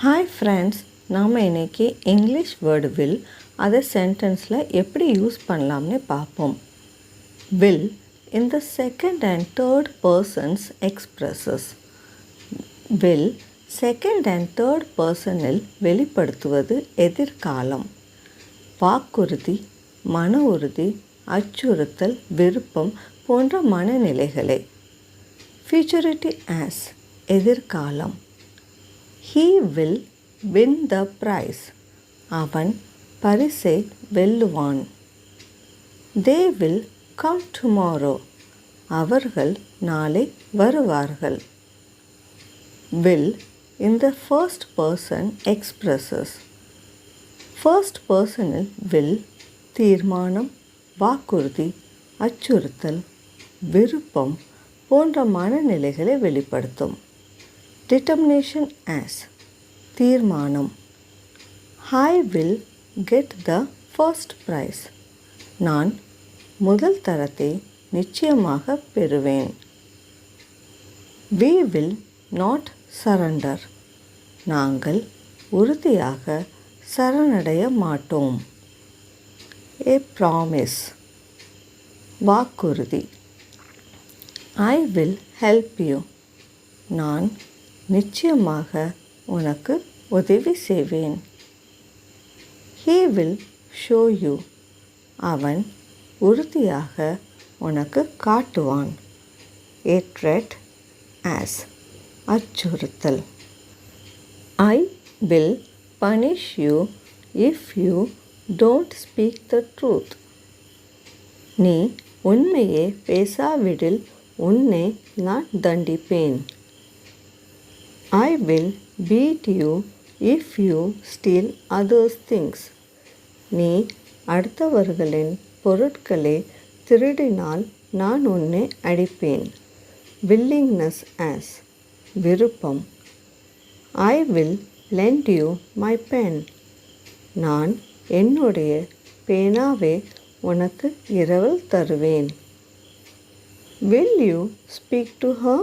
Hi friends, நாம் இன்றைக்கி English word will அதை சென்டென்ஸில் எப்படி யூஸ் பண்ணலாம்னு பார்ப்போம். Will in the second and third persons expresses. Will second and third பர்சனில் வெளிப்படுத்துவது எதிர்காலம். வாக்குறுதி, மன உறுதி, அச்சுறுத்தல், விருப்பம் போன்ற மனநிலைகளை. ஃபியூச்சரிட்டி ஆஸ் எதிர்காலம். He will win the prize. அவன் பரிசை வெல்லுவான். They will come tomorrow. அவர்கள் நாளை வருவார்கள். Will in the first person expresses. First personல் will தீர்மானம், வாக்குறுதி, அச்சுறுத்தல், விருப்பம் போன்ற மனநிலைகளை வெளிப்படுத்தும். Determination as தீர்மானம். I will get the first prize. நான் முதல் தரத்தை நிச்சயமாக பெறுவேன். We will not surrender. நாங்கள் உறுதியாக சரணடைய மாட்டோம். A promise வாக்குறுதி. I will help you. நான் நிச்சயமாக உனக்கு உதவி செய்வேன். He will show you. அவன் உறுதியாக உனக்கு காட்டுவான். A threat as அச்சுறுத்தல். I will punish you if you don't speak the truth. நீ உண்மையை பேசாவிடில் உன்னை நான் தண்டிப்பேன். I will beat you if you steal others' things. நீ அடுத்தவர்களின் பொருட்களை திருடினால் நான் உன்னை அடிப்பேன். Willingness as விருப்பம். I will lend you my pen. நான் என்னுடைய பேனாவை உனக்கு இரவல் தருவேன். Will you speak to her?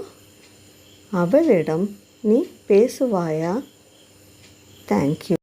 அவளிடம் நீ பேசுவாயா? Thank you.